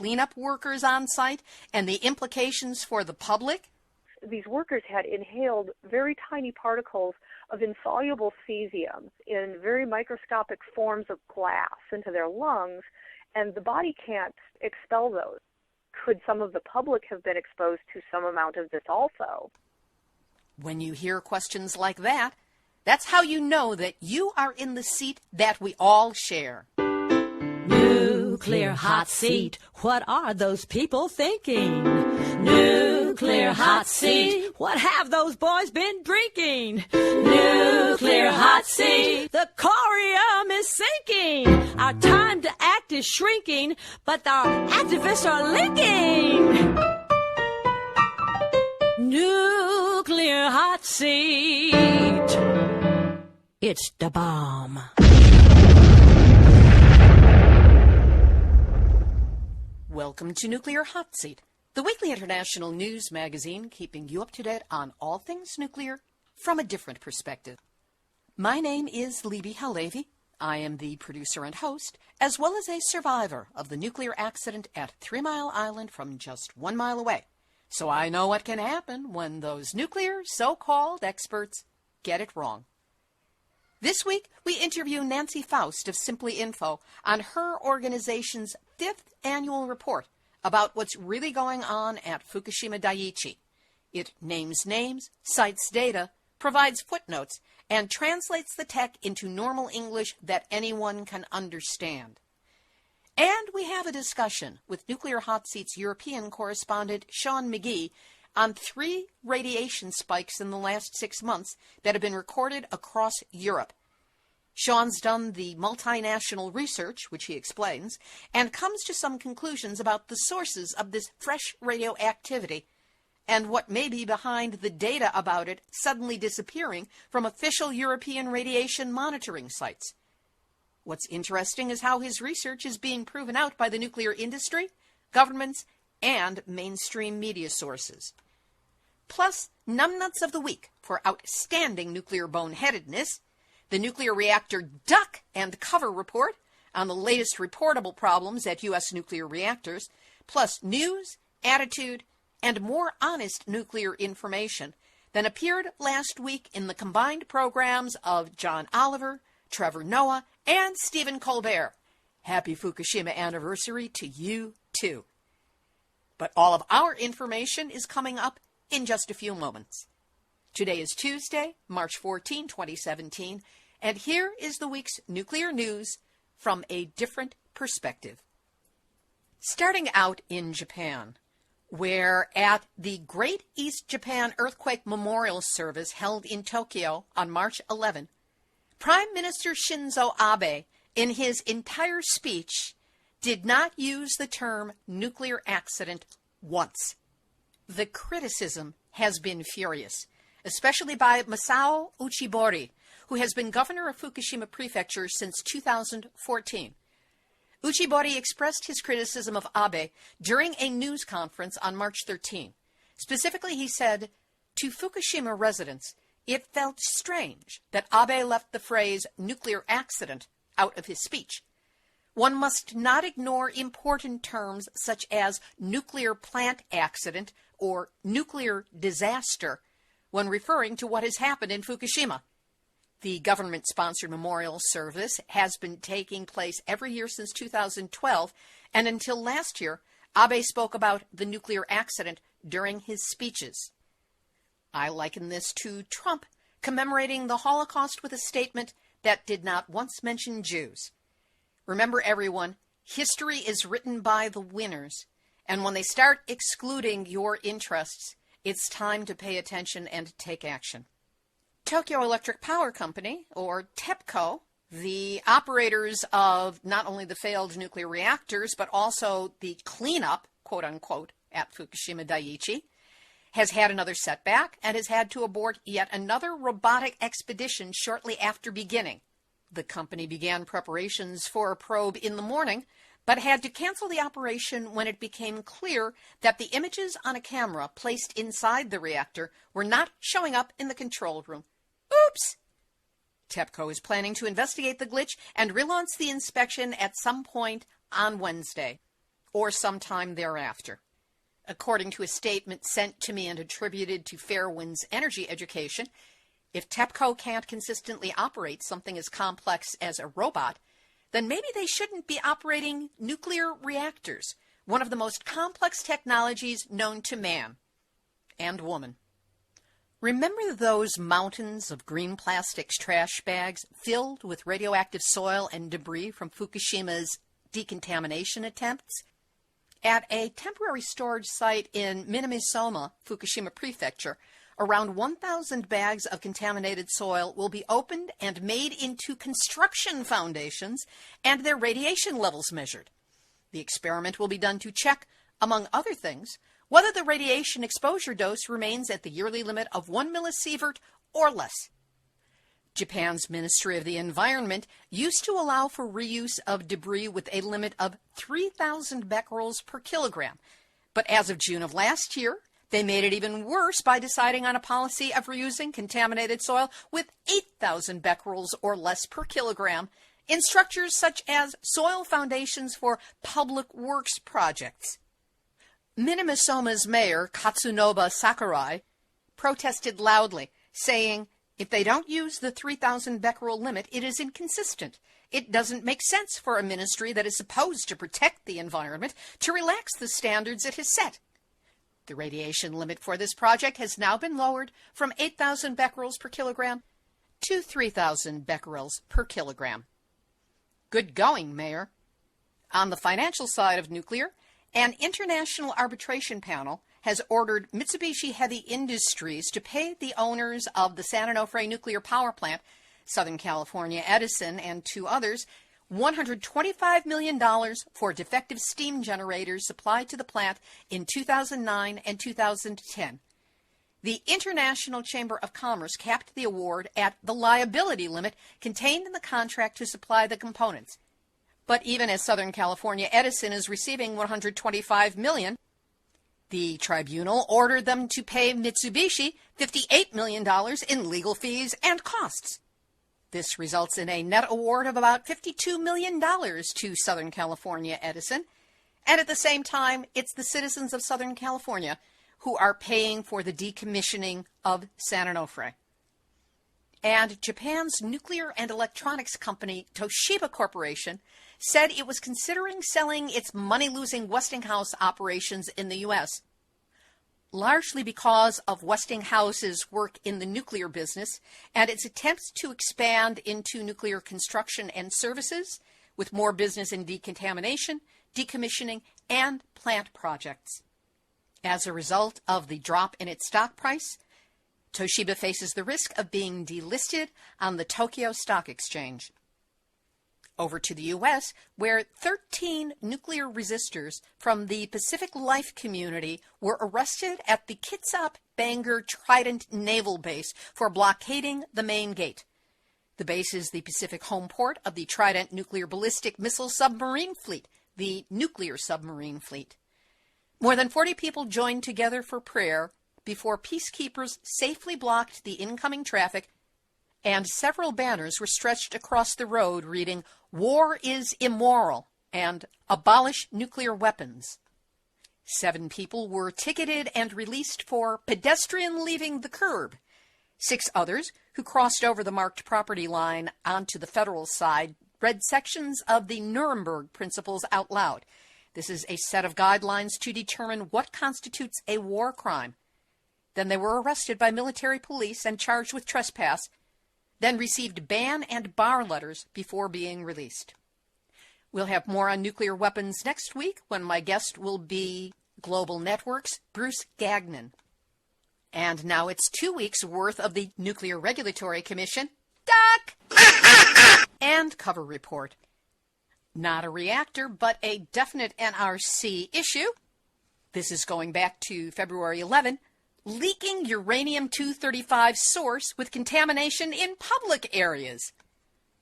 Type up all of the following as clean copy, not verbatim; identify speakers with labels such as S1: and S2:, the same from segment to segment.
S1: cleanup workers on site and the implications for the public?
S2: These workers had inhaled very tiny particles of insoluble cesium in very microscopic forms of glass into their lungs, and the body can't expel those. Could some of the public have been exposed to some amount of this also?
S1: When you hear questions like that, that's how you know that you are in the seat that we all share.
S3: Nuclear hot seat, what are those people thinking? Nuclear hot seat, what have those boys been drinking? Nuclear hot seat, the corium is sinking. Our time to act is shrinking, but our activists are linking. Nuclear hot seat, it's the bomb.
S1: Welcome to Nuclear Hot Seat, the weekly international news magazine keeping you up to date on all things nuclear from a different perspective. My name is Libby Halevi. I am the producer and host, as well as a survivor of the nuclear accident at 3 Mile Island from just 1 mile away. So I know what can happen when those nuclear so-called experts get it wrong. This week, we interview Nancy Faust of Simply Info on her organization's 5th annual report about what's really going on at Fukushima Daiichi. It names names, cites data, provides footnotes, and translates the tech into normal English that anyone can understand. And we have a discussion with Nuclear Hot Seat's European correspondent Sean McGee on 3 radiation spikes in the last 6 months that have been recorded across Europe. Sean's done the multinational research, which he explains, and comes to some conclusions about the sources of this fresh radioactivity and what may be behind the data about it suddenly disappearing from official European radiation monitoring sites. What's interesting is how his research is being proven out by the nuclear industry, governments, and mainstream media sources. Plus, numbnuts of the week for outstanding nuclear boneheadedness, the nuclear reactor duck and cover report on the latest reportable problems at U.S. nuclear reactors, plus news, attitude, and more honest nuclear information than appeared last week in the combined programs of John Oliver, Trevor Noah, and Stephen Colbert. Happy Fukushima anniversary to you, too. But all of our information is coming up in just a few moments. Today is Tuesday, March 14, 2017, and here is the week's nuclear news from a different perspective. Starting out in Japan, where at the Great East Japan Earthquake Memorial Service held in Tokyo on March 11, Prime Minister Shinzo Abe, in his entire speech, did not use the term nuclear accident once. The criticism has been furious, especially by Masao Uchibori, who has been governor of Fukushima Prefecture since 2014. Uchibori expressed his criticism of Abe during a news conference on March 13. Specifically, he said, "To Fukushima residents, it felt strange that Abe left the phrase nuclear accident out of his speech. One must not ignore important terms such as nuclear plant accident or nuclear disaster when referring to what has happened in Fukushima. The government-sponsored memorial service has been taking place every year since 2012, and until last year, Abe spoke about the nuclear accident during his speeches. I liken this to Trump commemorating the Holocaust with a statement that did not once mention Jews. Remember, everyone, history is written by the winners, and when they start excluding your interests, it's time to pay attention and take action." Tokyo Electric Power Company, or TEPCO, the operators of not only the failed nuclear reactors, but also the cleanup, quote-unquote, at Fukushima Daiichi, has had another setback and has had to abort yet another robotic expedition shortly after beginning. The company began preparations for a probe in the morning, but had to cancel the operation when it became clear that the images on a camera placed inside the reactor were not showing up in the control room. Oops! TEPCO is planning to investigate the glitch and relaunch the inspection at some point on Wednesday. or sometime thereafter. According to a statement sent to me and attributed to Fairwind's Energy Education, if TEPCO can't consistently operate something as complex as a robot, then maybe they shouldn't be operating nuclear reactors, one of the most complex technologies known to man and woman. Remember those mountains of green plastics trash bags filled with radioactive soil and debris from Fukushima's decontamination attempts? At a temporary storage site in Minamisoma, Fukushima Prefecture, around 1,000 bags of contaminated soil will be opened and made into construction foundations and their radiation levels measured. The experiment will be done to check, among other things, whether the radiation exposure dose remains at the yearly limit of 1 millisievert or less. Japan's Ministry of the Environment used to allow for reuse of debris with a limit of 3,000 becquerels per kilogram, but as of June of last year, they made it even worse by deciding on a policy of reusing contaminated soil with 8,000 becquerels or less per kilogram in structures such as soil foundations for public works projects. Minamisoma's mayor, Katsunobu Sakurai, protested loudly, saying, "If they don't use the 3,000 becquerel limit, it is inconsistent. It doesn't make sense for a ministry that is supposed to protect the environment to relax the standards it has set." The radiation limit for this project has now been lowered from 8,000 becquerels per kilogram to 3,000 becquerels per kilogram. Good going, Mayor. On the financial side of nuclear, an international arbitration panel has ordered Mitsubishi Heavy Industries to pay the owners of the San Onofre nuclear power plant, Southern California Edison, and two others, $125 million for defective steam generators supplied to the plant in 2009 and 2010. The International Chamber of Commerce capped the award at the liability limit contained in the contract to supply the components. But even as Southern California Edison is receiving $125 million, the tribunal ordered them to pay Mitsubishi $58 million in legal fees and costs. This results in a net award of about $52 million to Southern California Edison, and at the same time, it's the citizens of Southern California who are paying for the decommissioning of San Onofre. And Japan's nuclear and electronics company Toshiba Corporation said it was considering selling its money-losing Westinghouse operations in the U.S., largely because of Westinghouse's work in the nuclear business and its attempts to expand into nuclear construction and services with more business in decontamination, decommissioning, and plant projects. As a result of the drop in its stock price, Toshiba faces the risk of being delisted on the Tokyo Stock Exchange. Over to the U.S., where 13 nuclear resistors from the Pacific Life community were arrested at the Kitsap Bangor Trident Naval Base for blockading the main gate. The base is the Pacific home port of the Trident Nuclear Ballistic Missile Submarine Fleet, the nuclear submarine fleet. More than 40 people joined together for prayer before peacekeepers safely blocked the incoming traffic, and several banners were stretched across the road reading, "War is immoral," and "Abolish nuclear weapons." 7 people were ticketed and released for pedestrian leaving the curb. 6 others, who crossed over the marked property line onto the federal side, read sections of the Nuremberg Principles out loud. This is a set of guidelines to determine what constitutes a war crime. Then they were arrested by military police and charged with trespass, then received ban and bar letters before being released. We'll have more on nuclear weapons next week when my guest will be Global Network's Bruce Gagnon. And now it's 2 weeks worth of the Nuclear Regulatory Commission, and cover report. Not a reactor, but a definite NRC issue. This is going back to February 11. Leaking uranium-235 source with contamination in public areas.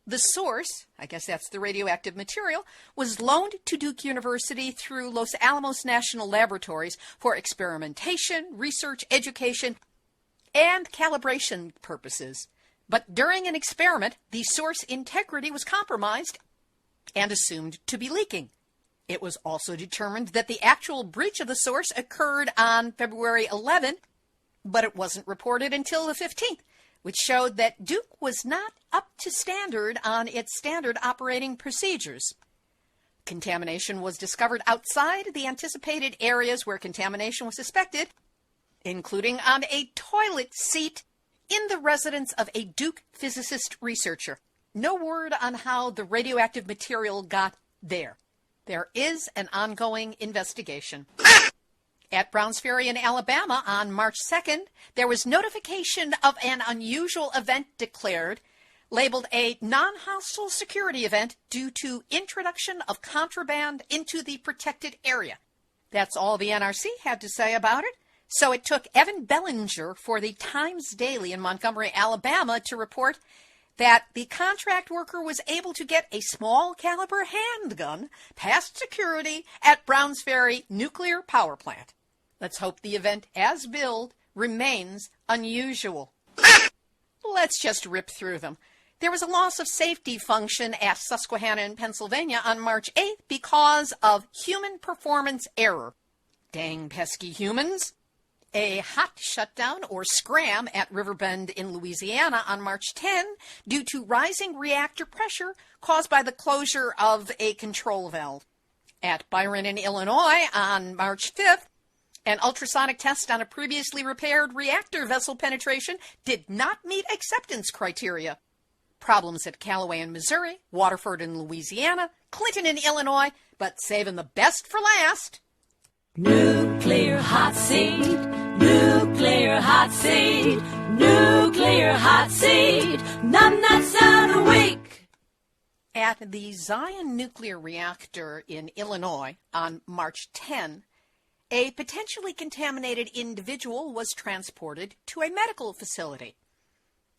S1: The source, I guess that's the radioactive material, was loaned to Duke University through Los Alamos National Laboratories for experimentation, research, education, and calibration purposes. But during an experiment, the source integrity was compromised and assumed to be leaking. It was also determined that the actual breach of the source occurred on February 11, but it wasn't reported until the 15th, which showed that Duke was not up to standard on its standard operating procedures. Contamination was discovered outside the anticipated areas where contamination was suspected, including on a toilet seat in the residence of a Duke physicist researcher. No word on how the radioactive material got there. There is an ongoing investigation. At Browns Ferry in Alabama on March 2nd, there was notification of an unusual event declared, labeled a non-hostile security event due to introduction of contraband into the protected area. That's all the NRC had to say about it. So it took Evan Bellinger for the Times Daily in Montgomery, Alabama, to report that the contract worker was able to get a small caliber handgun past security at Browns Ferry Nuclear Power Plant. Let's hope the event as billed remains unusual. Let's just rip through them. There was a loss of safety function at Susquehanna in Pennsylvania on March 8th because of human performance error. Dang pesky humans. A hot shutdown or scram at Riverbend in Louisiana on March 10 due to rising reactor pressure caused by the closure of a control valve. At Byron in Illinois on March 5th, an ultrasonic test on a previously repaired reactor vessel penetration did not meet acceptance criteria. Problems at Callaway in Missouri, Waterford in Louisiana, Clinton in Illinois, but saving the best for last.
S3: Nuclear hot seat, nuclear hot seat, nuclear hot seat, numbnuts out a week.
S1: At the Zion nuclear reactor in Illinois on March 10, a potentially contaminated individual was transported to a medical facility.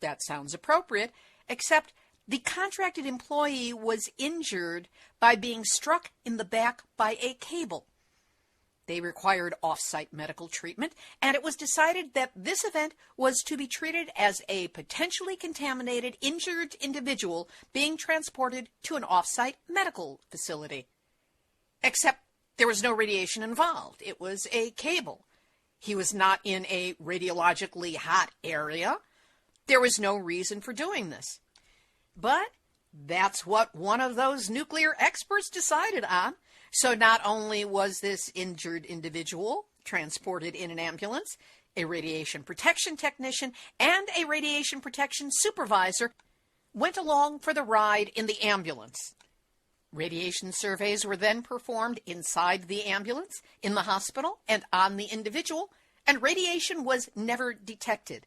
S1: That sounds appropriate, except the contracted employee was injured by being struck in the back by a cable. They required off-site medical treatment, and it was decided that this event was to be treated as a potentially contaminated, injured individual being transported to an off-site medical facility. Except there was no radiation involved. It was a cable. He was not in a radiologically hot area. There was no reason for doing this. But that's what one of those nuclear experts decided on. So not only was this injured individual transported in an ambulance, a radiation protection technician and a radiation protection supervisor went along for the ride in the ambulance. Radiation surveys were then performed inside the ambulance, in the hospital, and on the individual, and radiation was never detected.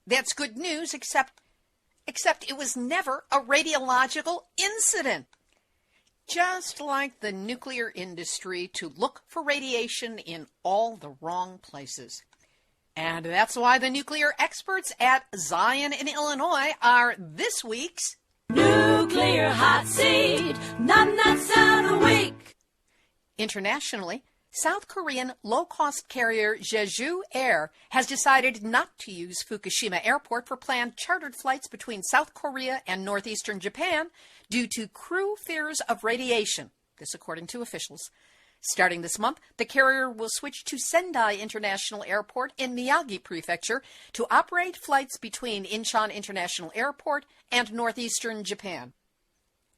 S1: That's good news, except it was never a radiological incident. Just like the nuclear industry to look for radiation in all the wrong places. And that's why the nuclear experts at Zion in Illinois are this week's
S3: Nuclear hot seat, numbnuts out a week.
S1: Internationally, South Korean low-cost carrier Jeju Air has decided not to use Fukushima Airport for planned chartered flights between South Korea and northeastern Japan due to crew fears of radiation, this according to officials. Starting this month, the carrier will switch to Sendai International Airport in Miyagi Prefecture to operate flights between Incheon International Airport and northeastern Japan.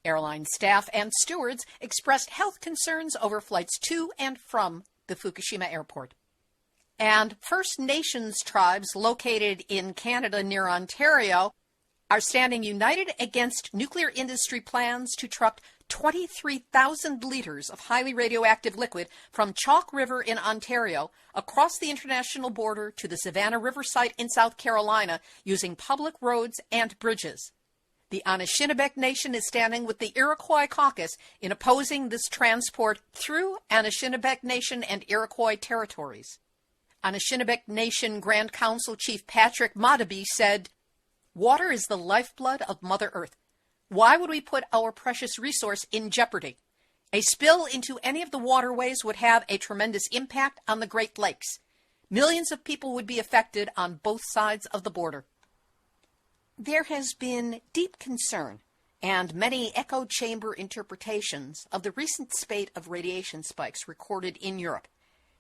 S1: Airline staff and stewards expressed health concerns over flights to and from the Fukushima airport. And First Nations tribes located in Canada near Ontario are standing united against nuclear industry plans to truck 23,000 liters of highly radioactive liquid from Chalk River in Ontario across the international border to the Savannah River site in South Carolina using public roads and bridges. The Anishinaabe Nation is standing with the Iroquois caucus in opposing this transport through Anishinaabe Nation and Iroquois territories. Anishinaabe Nation Grand Council Chief Patrick Madabe said, "Water is the lifeblood of Mother Earth. Why would we put our precious resource in jeopardy? A spill into any of the waterways would have a tremendous impact on the Great Lakes. Millions of people would be affected on both sides of the border." There has been deep concern and many echo chamber interpretations of the recent spate of radiation spikes recorded in Europe.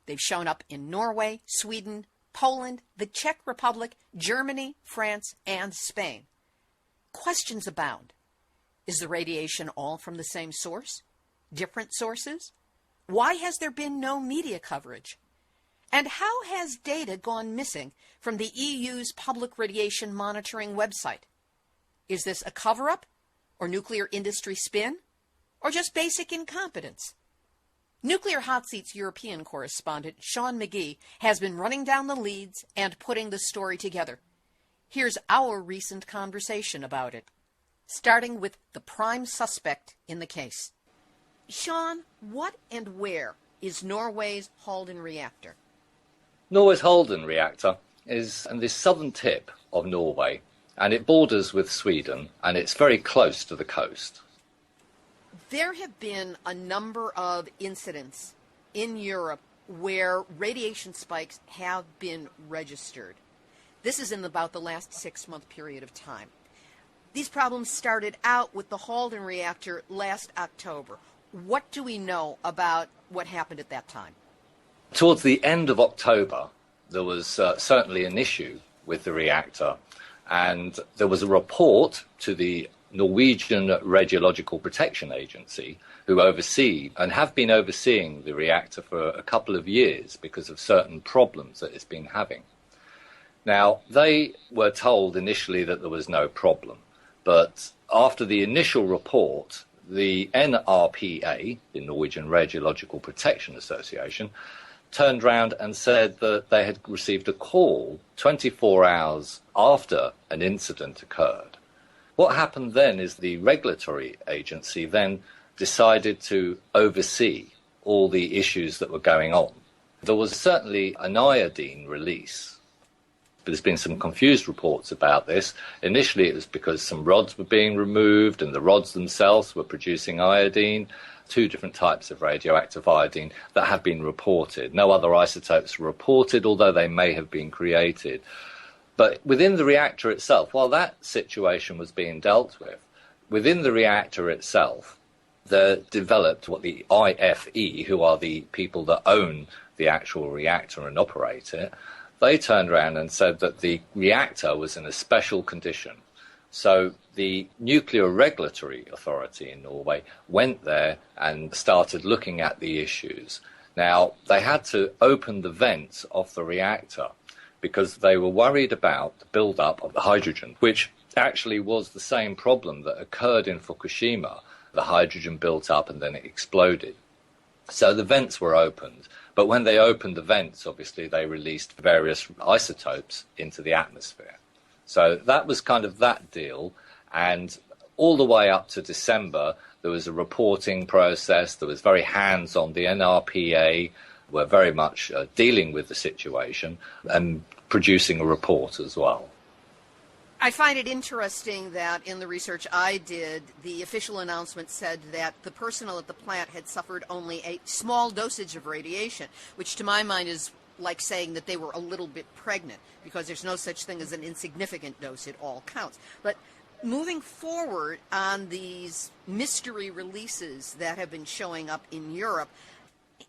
S1: They've shown up in Norway, Sweden, Poland, the Czech Republic, Germany, France, and Spain. Questions abound. Is the radiation all from the same source? Different sources? Why has there been no media coverage? And how has data gone missing from the EU's public radiation monitoring website? Is this a cover-up, or nuclear industry spin, or just basic incompetence? Nuclear Hot Seat's European correspondent, Sean McGee, has been running down the leads and putting the story together. Here's our recent conversation about it, starting with the prime suspect in the case. Sean, what and where is Norway's Halden reactor?
S4: Norway's Halden reactor is in the southern tip of Norway, and it borders with Sweden, and it's very close to the coast.
S1: There have been a number of incidents in Europe where radiation spikes have been registered. This is in about the last 6-month period of time. These problems started out with the Halden reactor last October. What do we know about what happened at that time?
S4: Towards the end of October, there was certainly an issue with the reactor, and there was a report to the Norwegian Radiological Protection Agency, who oversee and have been overseeing the reactor for a couple of years because of certain problems that it's been having. Now, they were told initially that there was no problem, but after the initial report, the NRPA, the Norwegian Radiological Protection Association, turned round and said that they had received a call 24 hours after an incident occurred. What happened then is the regulatory agency then decided to oversee all the issues that were going on. There was certainly an iodine release, but there's been some confused reports about this. Initially it was because some rods were being removed and the rods themselves were producing iodine. 2 different types of radioactive iodine that have been reported. No other isotopes were reported, although they may have been created. But within the reactor itself, while that situation was being dealt with, within the reactor itself, they developed what the IFE, who are the people that own the actual reactor and operate it, they turned around and said that the reactor was in a special condition. So the Nuclear Regulatory Authority in Norway went there and started looking at the issues. Now, they had to open the vents of the reactor because they were worried about the build-up of the hydrogen, which actually was the same problem that occurred in Fukushima. The hydrogen built up and then it exploded. So the vents were opened, but when they opened the vents, obviously they released various isotopes into the atmosphere. So that was kind of that deal, and all the way up to December, there was a reporting process. There was very hands-on. The NRPA were very much dealing with the situation and producing a report as well.
S1: I find it interesting that in the research I did, the official announcement said that the personnel at the plant had suffered only a small dosage of radiation, which to my mind is like saying that they were a little bit pregnant, because there's no such thing as an insignificant dose. It all counts. But moving forward on these mystery releases that have been showing up in Europe,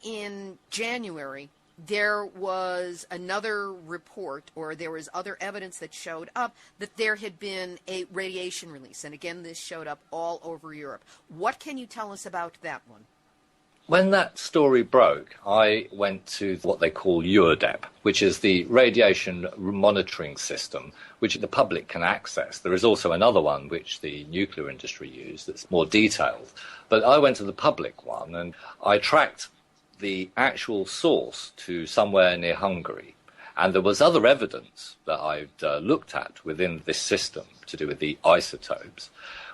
S1: in January, there was another report, or there was other evidence that showed up that there had been a radiation release. And again, this showed up all over Europe. What can you tell us about that one?
S4: When that story broke, I went to what they call EURDEP, which is the radiation monitoring system, which the public can access. There is also another one which the nuclear industry use that's more detailed. But I went to the public one, and I tracked the actual source to somewhere near Hungary. And there was other evidence that I'd looked at within this system to do with the isotopes,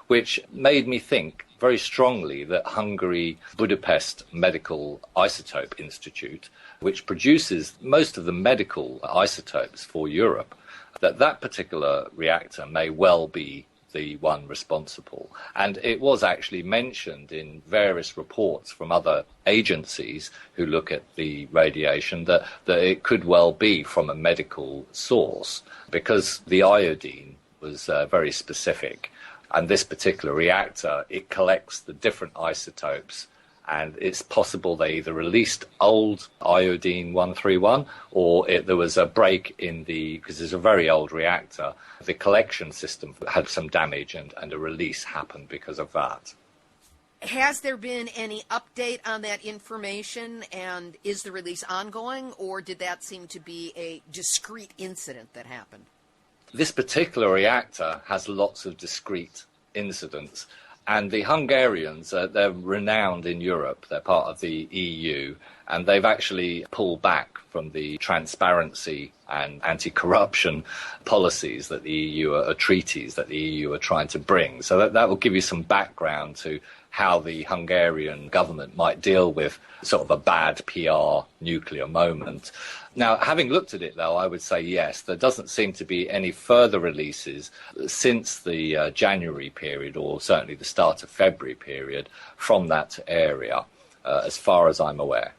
S4: which made me think very strongly that Hungary Budapest Medical Isotope Institute, which produces most of the medical isotopes for Europe, that particular reactor may well be the one responsible. And it was actually mentioned in various reports from other agencies who look at the radiation that it could well be from a medical source, because the iodine was very specific. And this particular reactor, it collects the different isotopes, and it's possible they either released old iodine-131 or there was a break in because it's a very old reactor, the collection system had some damage and a release happened because of that.
S1: Has there been any update on that information, and is the release ongoing, or did that seem to be a discrete incident that happened?
S4: This particular reactor has lots of discrete incidents, and the Hungarians, they're renowned in Europe. They're part of the EU, and they've actually pulled back from the transparency and anti-corruption policies that the EU are treaties that the EU are trying to bring. So that will give you some background to how the Hungarian government might deal with sort of a bad PR nuclear moment. Now, having looked at it, though, I would say yes, there doesn't seem to be any further releases since the January period, or certainly the start of February period, from that area, as far as I'm aware.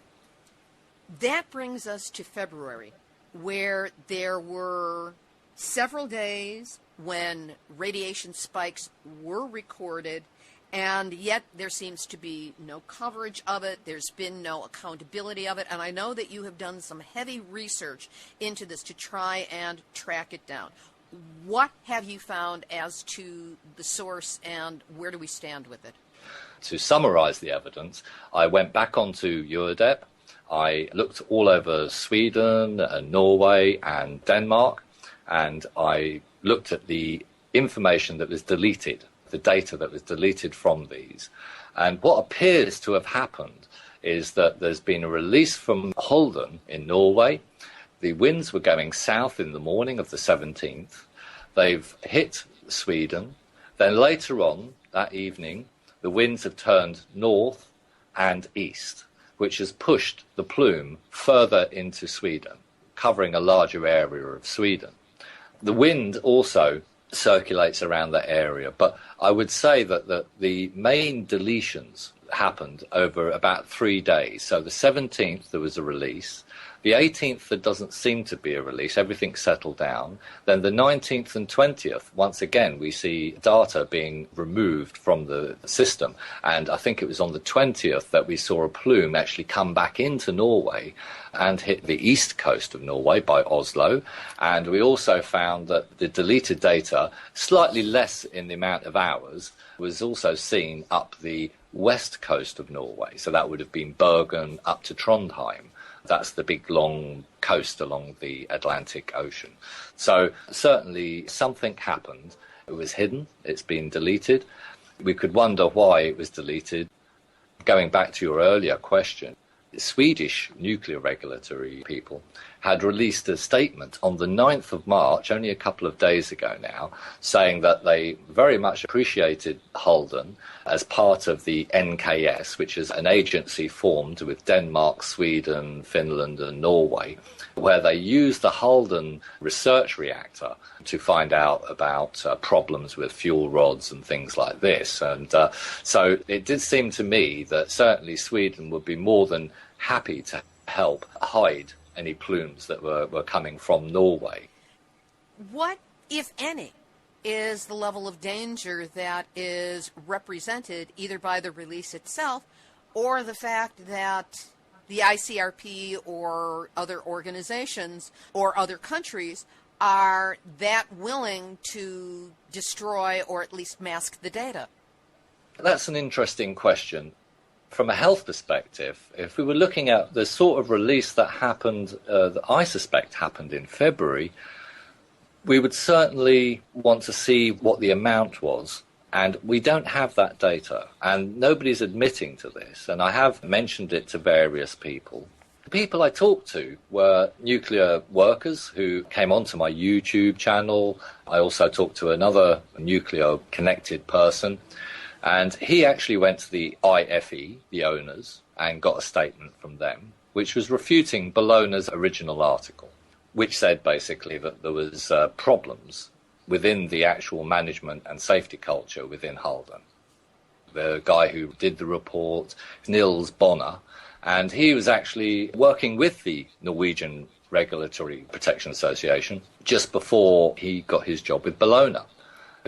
S1: That brings us to February, where there were several days when radiation spikes were recorded, and yet there seems to be no coverage of it. There's been no accountability of it. And I know that you have done some heavy research into this to try and track it down. What have you found as to the source, and where do we stand with it?
S4: To summarize the evidence, I went back onto Eurodebt. I looked all over Sweden and Norway and Denmark, and I looked at the information that was deleted, the data that was deleted from these. And what appears to have happened is that there's been a release from Halden in Norway. The winds were going south in the morning of the 17th. They've hit Sweden. Then later on that evening, the winds have turned north and east, which has pushed the plume further into Sweden, covering a larger area of Sweden. The wind also circulates around that area, but I would say that the main deletions happened over about 3 days. So the 17th there was a release. The 18th there doesn't seem to be a release. Everything settled down. Then the 19th and 20th, once again, we see data being removed from the system. And I think it was on the 20th that we saw a plume actually come back into Norway and hit the east coast of Norway by Oslo. And we also found that the deleted data, slightly less in the amount of hours, was also seen up the west coast of Norway. So that would have been Bergen up to Trondheim. That's the big long coast along the Atlantic Ocean. So certainly something happened. It was hidden. It's been deleted. We could wonder why it was deleted. Going back to your earlier question, Swedish nuclear regulatory people had released a statement on the 9th of March, only a couple of days ago now, saying that they very much appreciated Halden as part of the NKS, which is an agency formed with Denmark, Sweden, Finland and Norway, where they used the Halden research reactor to find out about problems with fuel rods and things like this. And so it did seem to me that certainly Sweden would be more than happy to help hide any plumes that were coming from Norway.
S1: What, if any, is the level of danger that is represented either by the release itself or the fact that the ICRP or other organizations or other countries are that willing to destroy or at least mask the data?
S4: That's an interesting question. From a health perspective, if we were looking at the sort of release that happened, that I suspect happened in February, we would certainly want to see what the amount was. And we don't have that data, and nobody's admitting to this. And I have mentioned it to various people. The people I talked to were nuclear workers who came onto my YouTube channel. I also talked to another nuclear connected person. And he actually went to the IFE, the owners, and got a statement from them, which was refuting Bologna's original article, which said basically that there was problems within the actual management and safety culture within Halden. The guy who did the report, Nils Bonner, and he was actually working with the Norwegian Regulatory Protection Association just before he got his job with Bologna.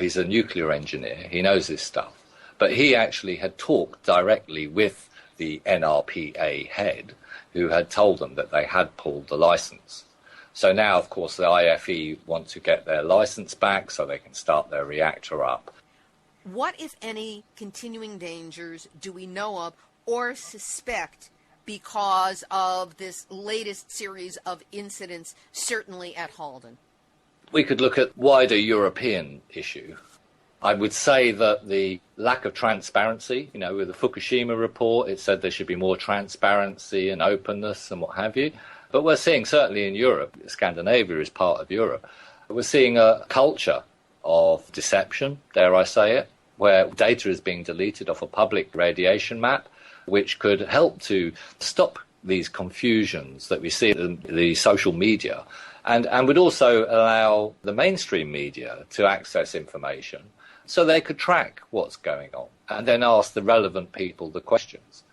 S4: He's a nuclear engineer. He knows this stuff. But he actually had talked directly with the NRPA head, who had told them that they had pulled the license. So now, of course, the IFE want to get their license back so they can start their reactor up.
S1: What, if any, continuing dangers do we know of or suspect because of this latest series of incidents, certainly at Halden?
S4: We could look at wider European issue. I would say that the lack of transparency, with the Fukushima report, it said there should be more transparency and openness and what have you. But we're seeing, certainly in Europe, Scandinavia is part of Europe, we're seeing a culture of deception, dare I say it, where data is being deleted off a public radiation map, which could help to stop these confusions that we see in the social media, and would also allow the mainstream media to access information so they could track what's going on and then ask the relevant people the questions.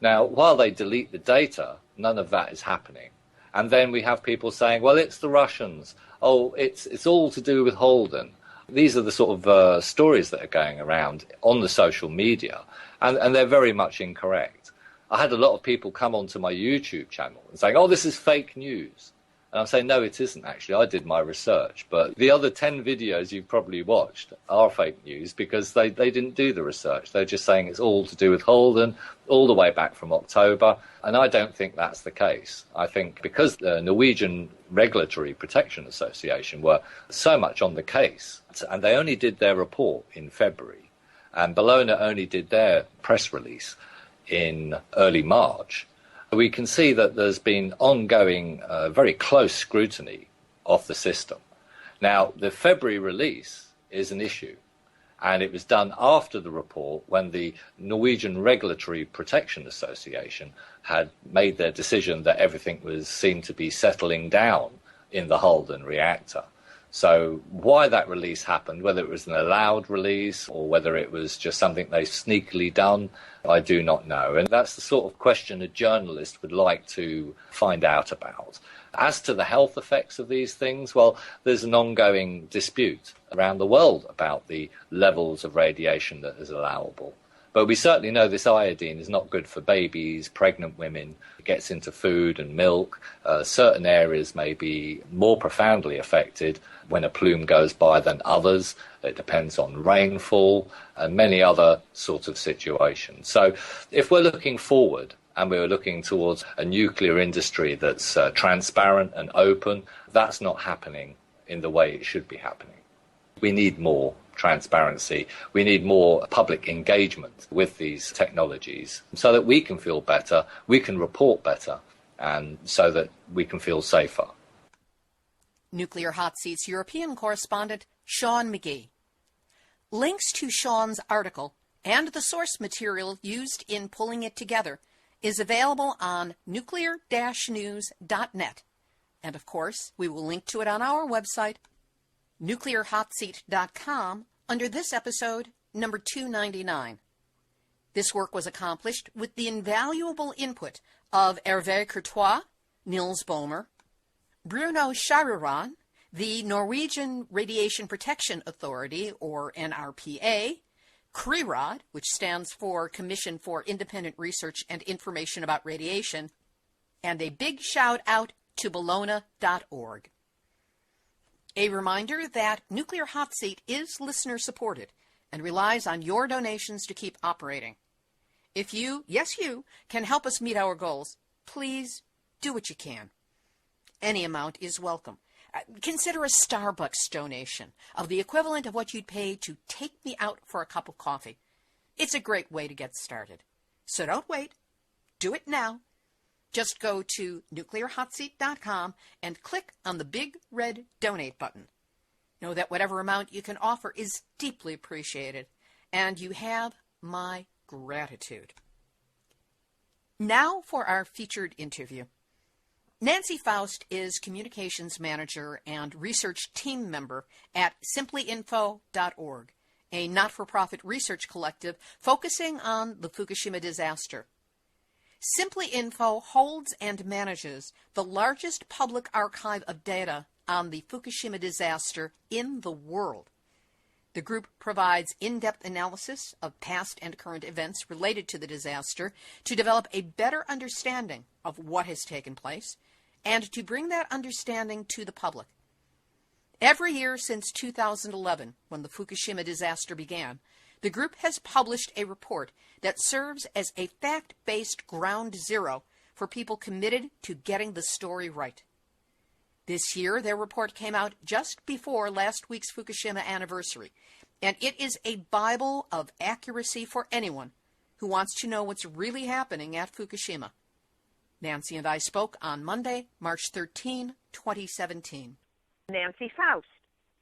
S4: Now, while they delete the data, none of that is happening. And then we have people saying, well, it's the Russians. Oh, it's all to do with Halden. These are the sort of stories that are going around on the social media, and they're very much incorrect. I had a lot of people come onto my YouTube channel and saying, oh, this is fake news. And I'm saying, no, it isn't actually. I did my research. But the other 10 videos you've probably watched are fake news because they didn't do the research. They're just saying it's all to do with Halden, all the way back from October. And I don't think that's the case. I think because the Norwegian Regulatory Protection Association were so much on the case, and they only did their report in February, and Bologna only did their press release in early March, we can see that there's been ongoing, very close scrutiny of the system. Now, the February release is an issue, and it was done after the report when the Norwegian Regulatory Protection Association had made their decision that everything seemed to be settling down in the Halden reactor. So why that release happened, whether it was an allowed release or whether it was just something they've sneakily done, I do not know. And that's the sort of question a journalist would like to find out about. As to the health effects of these things, well, there's an ongoing dispute around the world about the levels of radiation that is allowable. But we certainly know this iodine is not good for babies, pregnant women. It gets into food and milk. Certain areas may be more profoundly affected when a plume goes by than others. It depends on rainfall and many other sorts of situations. So if we're looking forward and we're looking towards a nuclear industry that's transparent and open, that's not happening in the way it should be happening. We need more transparency. We need more public engagement with these technologies so that we can feel better, we can report better, and so that we can feel safer.
S1: Nuclear Hot Seat's European correspondent, Sean McGee. Links to Sean's article and the source material used in pulling it together is available on nuclear-news.net. And of course, we will link to it on our website, nuclearhotseat.com, under this episode, number 299. This work was accomplished with the invaluable input of Hervé Courtois, Nils Bomer, Bruno Chariron, the Norwegian Radiation Protection Authority, or NRPA, CREROD, which stands for Commission for Independent Research and Information about Radiation, and a big shout out to Bologna.org. A reminder that Nuclear Hot Seat is listener supported and relies on your donations to keep operating. If you, yes you, can help us meet our goals, please do what you can. Any amount is welcome. Consider a Starbucks donation of the equivalent of what you'd pay to take me out for a cup of coffee. It's a great way to get started. So don't wait. Do it now. Just go to nuclearhotseat.com and click on the big red donate button. Know that whatever amount you can offer is deeply appreciated, and you have my gratitude. Now for our featured interview. Nancy Faust is Communications Manager and Research Team Member at simplyinfo.org, a not-for-profit research collective focusing on the Fukushima disaster. Simply Info holds and manages the largest public archive of data on the Fukushima disaster in the world. The group provides in-depth analysis of past and current events related to the disaster to develop a better understanding of what has taken place and to bring that understanding to the public. Every year since 2011, when the Fukushima disaster began, the group has published a report that serves as a fact-based ground zero for people committed to getting the story right. This year, their report came out just before last week's Fukushima anniversary, and it is a Bible of accuracy for anyone who wants to know what's really happening at Fukushima. Nancy and I spoke on Monday, March 13, 2017.
S5: Nancy Faust,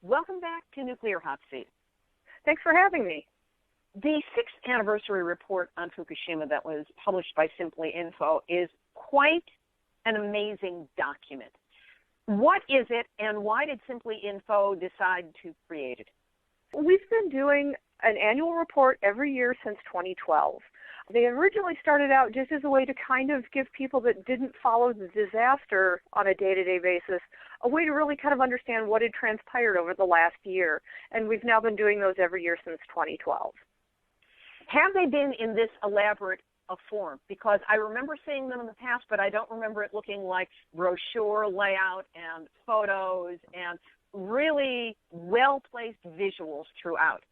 S5: welcome back to Nuclear Hot Seat.
S2: Thanks for having me.
S5: The 6th anniversary report on Fukushima that was published by Simply Info is quite an amazing document. What is it, and why did Simply Info decide to create it?
S2: We've been doing an annual report every year since 2012. They originally started out just as a way to kind of give people that didn't follow the disaster on a day-to-day basis a way to really kind of understand what had transpired over the last year. And we've now been doing those every year since 2012.
S5: Have they been in this elaborate a form? Because I remember seeing them in the past, but I don't remember it looking like brochure layout and photos and really well-placed visuals throughout.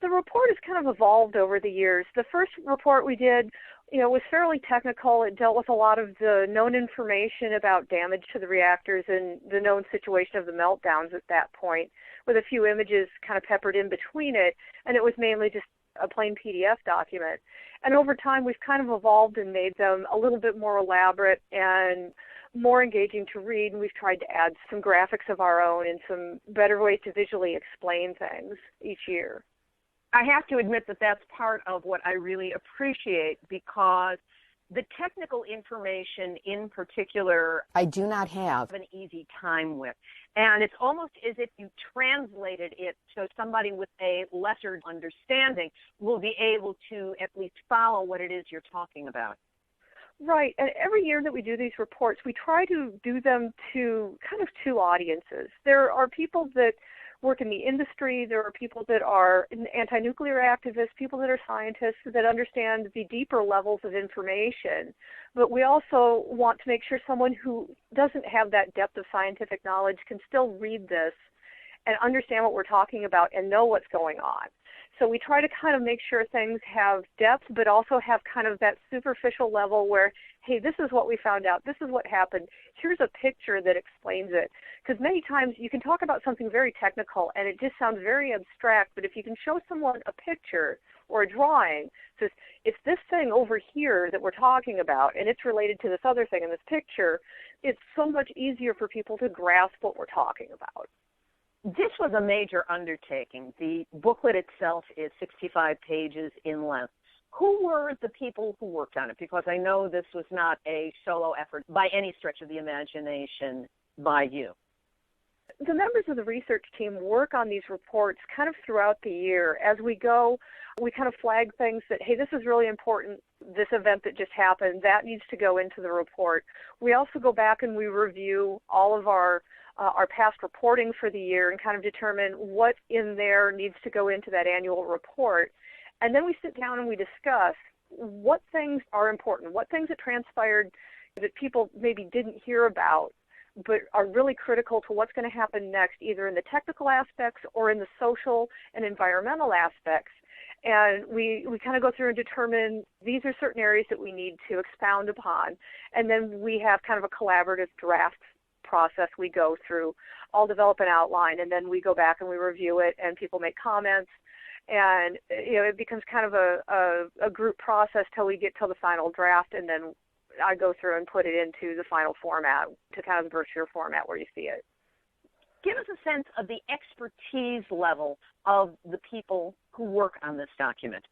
S2: The report has kind of evolved over the years. The first report we did, was fairly technical. It dealt with a lot of the known information about damage to the reactors and the known situation of the meltdowns at that point, with a few images kind of peppered in between it, and it was mainly just a plain PDF document. And over time, we've kind of evolved and made them a little bit more elaborate and more engaging to read, and we've tried to add some graphics of our own and some better ways to visually explain things each year.
S5: I have to admit that that's part of what I really appreciate, because the technical information in particular I do not have an easy time with. And it's almost as if you translated it so somebody with a lesser understanding will be able to at least follow what it is you're talking about.
S2: Right, and every year that we do these reports, we try to do them to kind of two audiences. There are people that work in the industry, there are people that are anti-nuclear activists, people that are scientists that understand the deeper levels of information. But we also want to make sure someone who doesn't have that depth of scientific knowledge can still read this and understand what we're talking about and know what's going on. So we try to kind of make sure things have depth, but also have kind of that superficial level where, hey, this is what we found out, this is what happened, here's a picture that explains it. Because many times you can talk about something very technical and it just sounds very abstract, but if you can show someone a picture or a drawing, says, it's this thing over here that we're talking about, and it's related to this other thing in this picture, it's so much easier for people to grasp what we're talking about.
S5: This was a major undertaking. The booklet itself is 65 pages in length. Who were the people who worked on it? Because I know this was not a solo effort by any stretch of the imagination by you.
S2: The members of the research team work on these reports kind of throughout the year. As we go, we kind of flag things that, hey, this is really important, this event that just happened, that needs to go into the report. We also go back and we review all of our past reporting for the year and kind of determine what in there needs to go into that annual report. And then we sit down and we discuss what things are important, what things that transpired that people maybe didn't hear about, but are really critical to what's going to happen next, either in the technical aspects or in the social and environmental aspects. And we kind of go through and determine these are certain areas that we need to expound upon. And then we have kind of a collaborative draft process we go through. I'll develop an outline, and then we go back and we review it, and people make comments. And it becomes kind of a group process till we get till the final draft, and then I go through and put it into the final format, to kind of the brochure format where you see it.
S5: Give us a sense of the expertise level of the people who work on this document.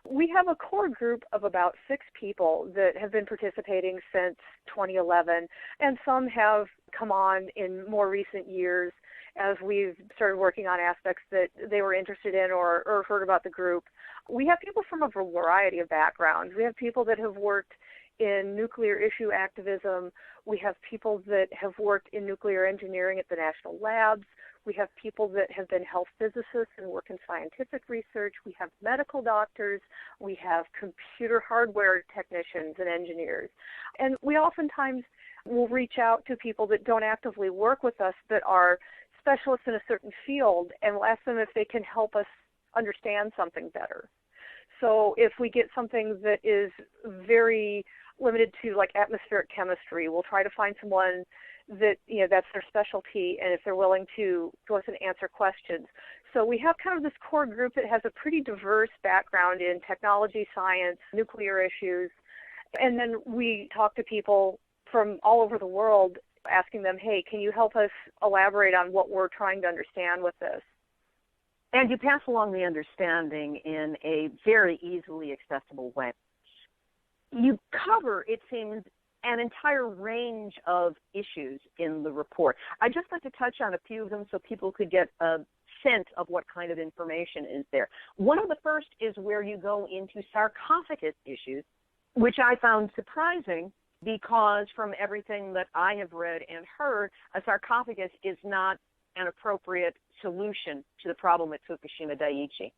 S2: We have a core group of about 6 people that have been participating since 2011, and some have come on in more recent years as we've started working on aspects that they were interested in or heard about the group. We have people from a variety of backgrounds. We have people that have worked in nuclear issue activism. We have people that have worked in nuclear engineering at the national labs. We have people that have been health physicists and work in scientific research. We have medical doctors. We have computer hardware technicians and engineers. And we oftentimes will reach out to people that don't actively work with us but are specialists in a certain field, and we'll ask them if they can help us understand something better. So if we get something that is very limited to like atmospheric chemistry, we'll try to find someone that, that's their specialty, and if they're willing to go us and answer questions. So we have kind of this core group that has a pretty diverse background in technology, science, nuclear issues, and then we talk to people from all over the world asking them, hey, can you help us elaborate on what we're trying to understand with this?
S5: And you pass along the understanding in a very easily accessible way. You cover, it seems, an entire range of issues in the report. I'd just like to touch on a few of them so people could get a sense of what kind of information is there. One of the first is where you go into sarcophagus issues, which I found surprising because from everything that I have read and heard, a sarcophagus is not an appropriate solution to the problem at Fukushima Daiichi.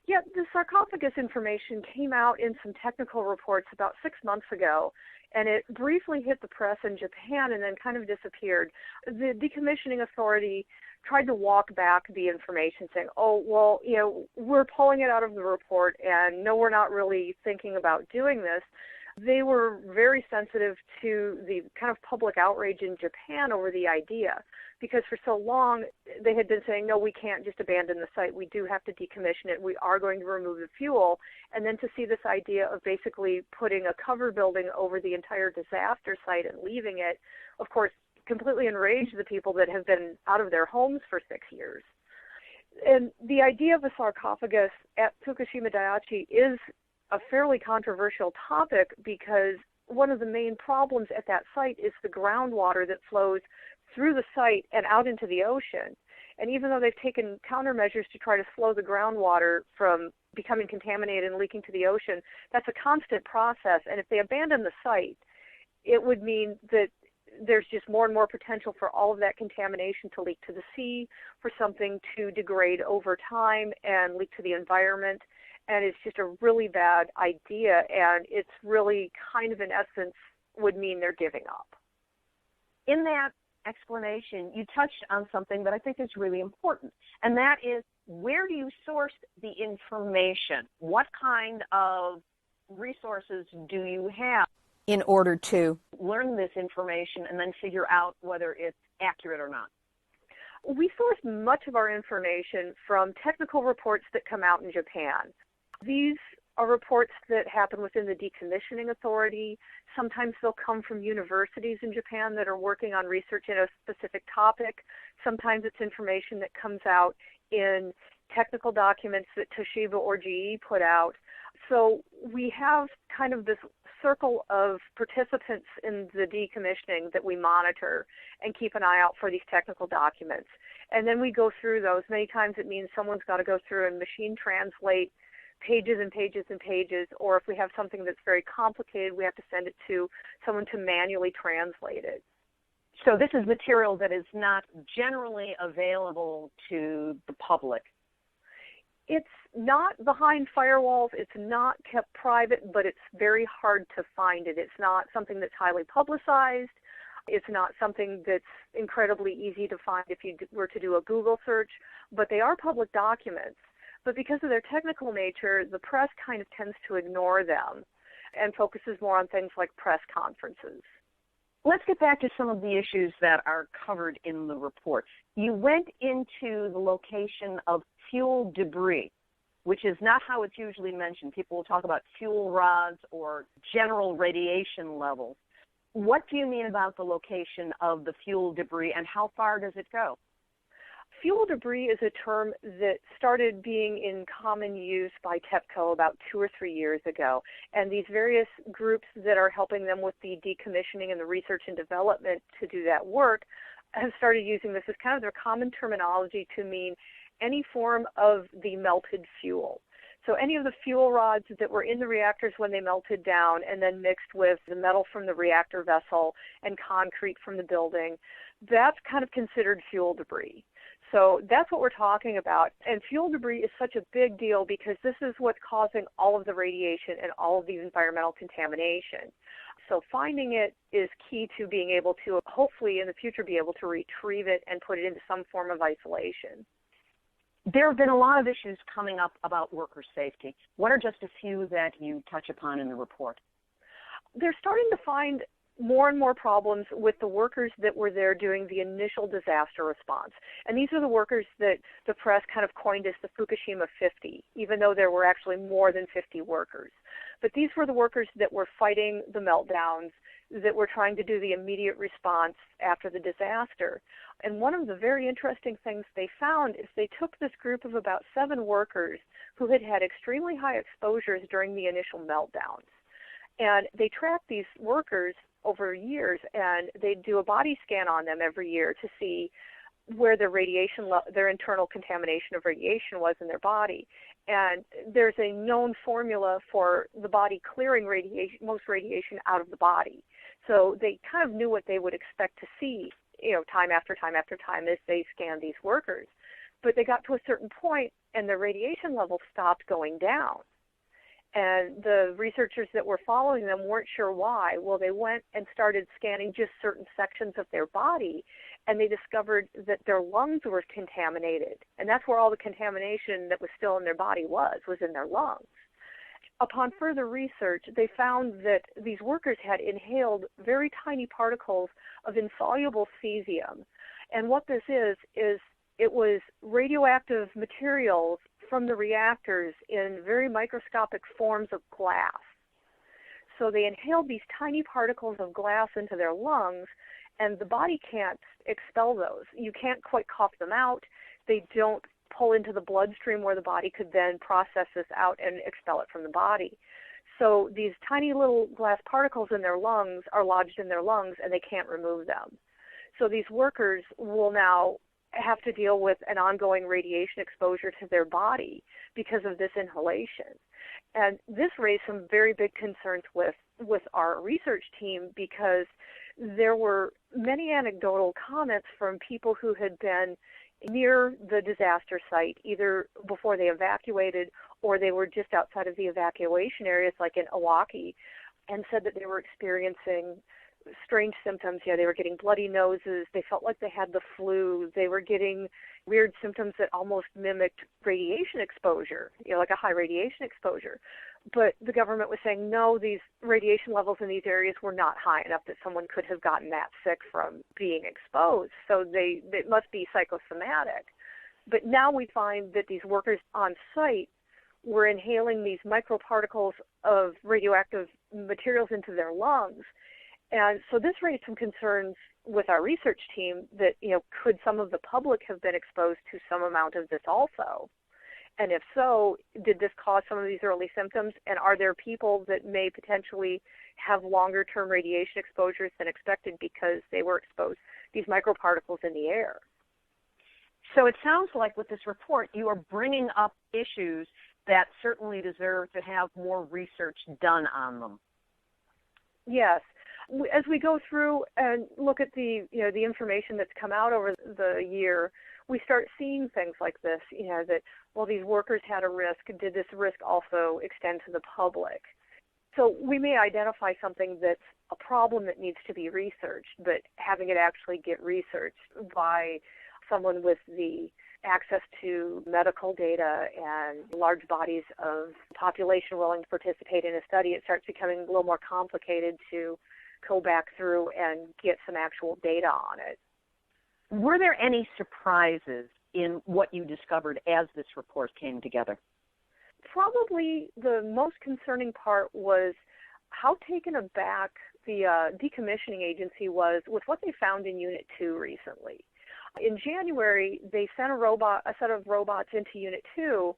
S2: Yeah, the sarcophagus information came out in some technical reports about 6 months ago, and it briefly hit the press in Japan and then kind of disappeared. The decommissioning authority tried to walk back the information, saying, oh, well, we're pulling it out of the report, and no, we're not really thinking about doing this. They were very sensitive to the kind of public outrage in Japan over the idea, because for so long they had been saying, no, we can't just abandon the site. We do have to decommission it. We are going to remove the fuel. And then to see this idea of basically putting a cover building over the entire disaster site and leaving it, of course, completely enraged the people that have been out of their homes for 6 years. And the idea of a sarcophagus at Fukushima Daiichi is a fairly controversial topic because one of the main problems at that site is the groundwater that flows through the site and out into the ocean. And even though they've taken countermeasures to try to slow the groundwater from becoming contaminated and leaking to the ocean, that's a constant process. And if they abandon the site, it would mean that there's just more and more potential for all of that contamination to leak to the sea, for something to degrade over time and leak to the environment. And it's just a really bad idea, and it's really kind of, in essence, would mean they're giving up.
S5: In that explanation, you touched on something that I think is really important, and that is, where do you source the information? What kind of resources do you have
S1: in order to
S5: learn this information and then figure out whether it's accurate or not?
S2: We source much of our information from technical reports that come out in Japan. These are reports that happen within the decommissioning authority. Sometimes they'll come from universities in Japan that are working on research in a specific topic. Sometimes it's information that comes out in technical documents that Toshiba or GE put out. So we have kind of this circle of participants in the decommissioning that we monitor and keep an eye out for these technical documents. And then we go through those. Many times it means someone's got to go through and machine translate pages and pages and pages, or if we have something that's very complicated, we have to send it to someone to manually translate it.
S5: So this is material that is not generally available to the public.
S2: It's not behind firewalls, it's not kept private, but it's very hard to find it. It's not something that's highly publicized. It's not something that's incredibly easy to find if you were to do a Google search, but they are public documents. But because of their technical nature, the press kind of tends to ignore them and focuses more on things like press conferences.
S5: Let's get back to some of the issues that are covered in the report. You went into the location of fuel debris, which is not how it's usually mentioned. People will talk about fuel rods or general radiation levels. What do you mean about the location of the fuel debris, and how far does it go?
S2: Fuel debris is a term that started being in common use by TEPCO about 2 or 3 years ago. And these various groups that are helping them with the decommissioning and the research and development to do that work have started using this as kind of their common terminology to mean any form of the melted fuel. So any of the fuel rods that were in the reactors when they melted down and then mixed with the metal from the reactor vessel and concrete from the building, that's kind of considered fuel debris. So that's what we're talking about. And fuel debris is such a big deal because this is what's causing all of the radiation and all of the environmental contamination. So finding it is key to being able to, hopefully in the future, be able to retrieve it and put it into some form of isolation.
S5: There have been a lot of issues coming up about worker safety. What are just a few that you touch upon in the report?
S2: They're starting to find more and more problems with the workers that were there doing the initial disaster response. And these are the workers that the press kind of coined as the Fukushima 50, even though there were actually more than 50 workers. But these were the workers that were fighting the meltdowns, that were trying to do the immediate response after the disaster. And one of the very interesting things they found is they took this group of about 7 workers who had had extremely high exposures during the initial meltdowns. And they tracked these workers over years, and they'd do a body scan on them every year to see where their radiation, their internal contamination of radiation was in their body. And there's a known formula for the body clearing most radiation out of the body. So they kind of knew what they would expect to see, time after time after time as they scanned these workers. But they got to a certain point, and their radiation levels stopped going down. And the researchers that were following them weren't sure why. Well, they went and started scanning just certain sections of their body, and they discovered that their lungs were contaminated. And that's where all the contamination that was still in their body was in their lungs. Upon further research, they found that these workers had inhaled very tiny particles of insoluble cesium. And what this is it was radioactive materials from the reactors in very microscopic forms of glass. So they inhaled these tiny particles of glass into their lungs, and the body can't expel those. You can't quite cough them out. They don't pull into the bloodstream where the body could then process this out and expel it from the body. So these tiny little glass particles in their lungs are lodged in their lungs, and they can't remove them. So these workers will now have to deal with an ongoing radiation exposure to their body because of this inhalation. And this raised some very big concerns with our research team because there were many anecdotal comments from people who had been near the disaster site, either before they evacuated or they were just outside of the evacuation areas like in Iwaki, and said that they were experiencing strange symptoms. They were getting bloody noses. They felt like they had the flu. They were getting weird symptoms that almost mimicked radiation exposure, like a high radiation exposure. But the government was saying, no, these radiation levels in these areas were not high enough that someone could have gotten that sick from being exposed. So it must be psychosomatic. But now we find that these workers on site were inhaling these microparticles of radioactive materials into their lungs. And so this raised some concerns with our research team that, could some of the public have been exposed to some amount of this also? And if so, did this cause some of these early symptoms? And are there people that may potentially have longer-term radiation exposures than expected because they were exposed to these microparticles in the air?
S5: So it sounds like with this report, you are bringing up issues that certainly deserve to have more research done on them.
S2: Yes. As we go through and look at the information that's come out over the year, we start seeing things like this, that, these workers had a risk. Did this risk also extend to the public? So we may identify something that's a problem that needs to be researched, but having it actually get researched by someone with the access to medical data and large bodies of population willing to participate in a study, it starts becoming a little more complicated to go back through and get some actual data on it.
S5: Were there any surprises in what you discovered as this report came together?
S2: Probably the most concerning part was how taken aback the decommissioning agency was with what they found in Unit 2 recently. In January, they sent a set of robots into Unit 2,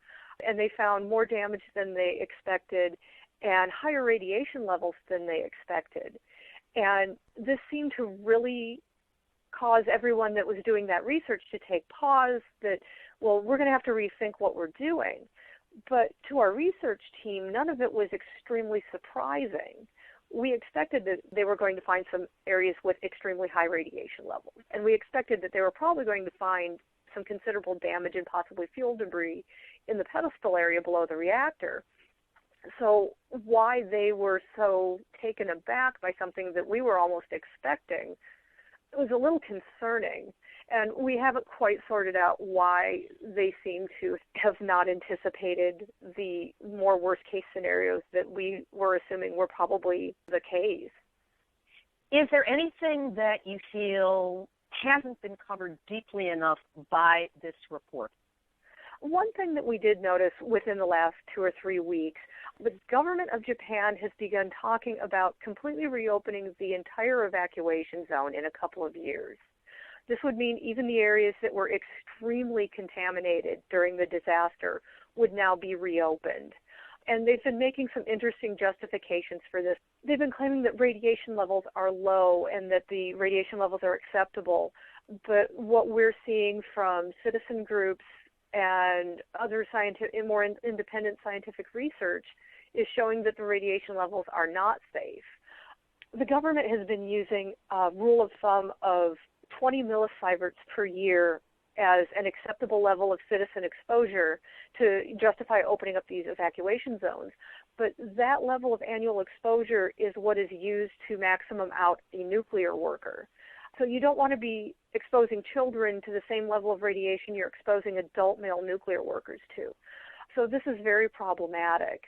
S2: and they found more damage than they expected and higher radiation levels than they expected. And this seemed to really cause everyone that was doing that research to take pause that, we're going to have to rethink what we're doing. But to our research team, none of it was extremely surprising. We expected that they were going to find some areas with extremely high radiation levels, and we expected that they were probably going to find some considerable damage and possibly fuel debris in the pedestal area below the reactor. So why they were so taken aback by something that we were almost expecting was a little concerning. And we haven't quite sorted out why they seem to have not anticipated the more worst-case scenarios that we were assuming were probably the case.
S5: Is there anything that you feel hasn't been covered deeply enough by this report?
S2: One thing that we did notice within the last 2 or 3 weeks, the government of Japan has begun talking about completely reopening the entire evacuation zone in a couple of years. This would mean even the areas that were extremely contaminated during the disaster would now be reopened. And they've been making some interesting justifications for this. They've been claiming that radiation levels are low and that the radiation levels are acceptable. But what we're seeing from citizen groups and other more independent scientific research is showing that the radiation levels are not safe. The government has been using a rule of thumb of 20 millisieverts per year as an acceptable level of citizen exposure to justify opening up these evacuation zones. But that level of annual exposure is what is used to maximum out a nuclear worker. So you don't want to be exposing children to the same level of radiation you're exposing adult male nuclear workers to. So this is very problematic.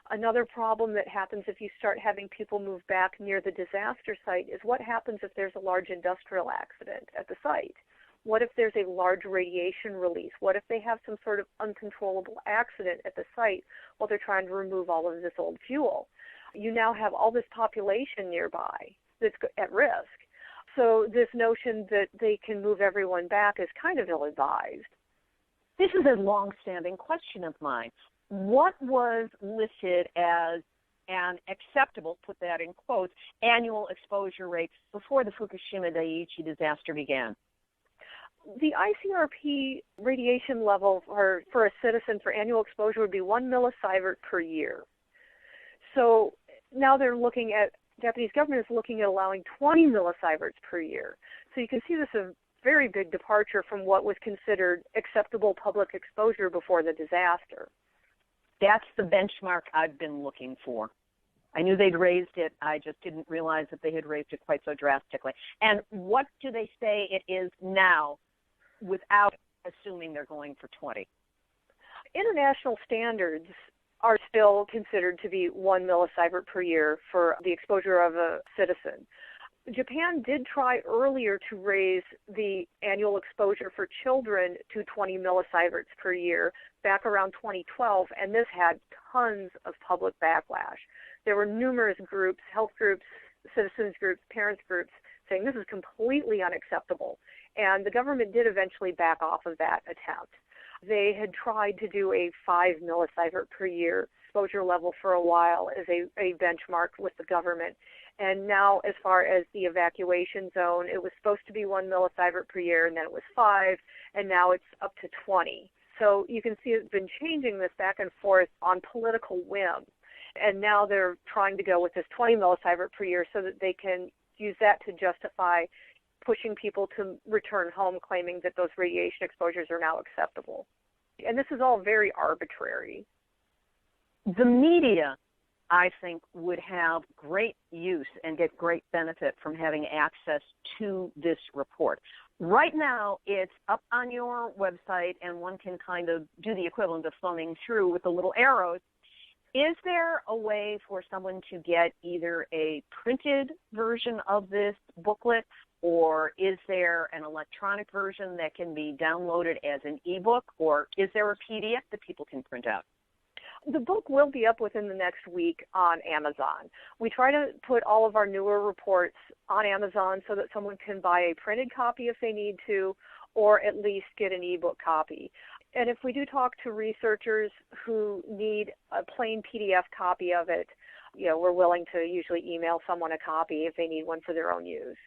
S2: Another problem that happens if you start having people move back near the disaster site is what happens if there's a large industrial accident at the site? What if there's a large radiation release? What if they have some sort of uncontrollable accident at the site while they're trying to remove all of this old fuel? You now have all this population nearby that's at risk. So this notion that they can move everyone back is kind of ill-advised.
S5: This is a long-standing question of mine. What was listed as an acceptable, put that in quotes, annual exposure rate before the Fukushima Daiichi disaster began?
S2: The ICRP radiation level for a citizen for annual exposure would be 1 millisievert per year. So now Japanese government is looking at allowing 20 millisieverts per year. So you can see this is a very big departure from what was considered acceptable public exposure before the disaster.
S5: That's the benchmark I've been looking for. I knew they'd raised it. I just didn't realize that they had raised it quite so drastically. And what do they say it is now without assuming they're going for 20?
S2: International standards are still considered to be 1 millisievert per year for the exposure of a citizen. Japan did try earlier to raise the annual exposure for children to 20 millisieverts per year back around 2012, and this had tons of public backlash. There were numerous groups, health groups, citizens groups, parents groups, saying this is completely unacceptable. And the government did eventually back off of that attempt. They had tried to do a 5 millisievert per year exposure level for a while as a benchmark with the government. And now, as far as the evacuation zone, it was supposed to be 1 millisievert per year, and then it was 5, and now it's up to 20. So you can see it's been changing this back and forth on political whim. And now they're trying to go with this 20 millisievert per year so that they can use that to justify pushing people to return home, claiming that those radiation exposures are now acceptable. And this is all very arbitrary.
S5: The media, I think, would have great use and get great benefit from having access to this report. Right now, it's up on your website, and one can kind of do the equivalent of thumbing through with the little arrows. Is there a way for someone to get either a printed version of this booklet, or is there an electronic version that can be downloaded as an ebook, or is there a PDF that people can print out?
S2: The book will be up within the next week on Amazon. We try to put all of our newer reports on Amazon so that someone can buy a printed copy if they need to, or at least get an ebook copy. And if we do talk to researchers who need a plain PDF copy of it, we're willing to usually email someone a copy if they need one for their own use.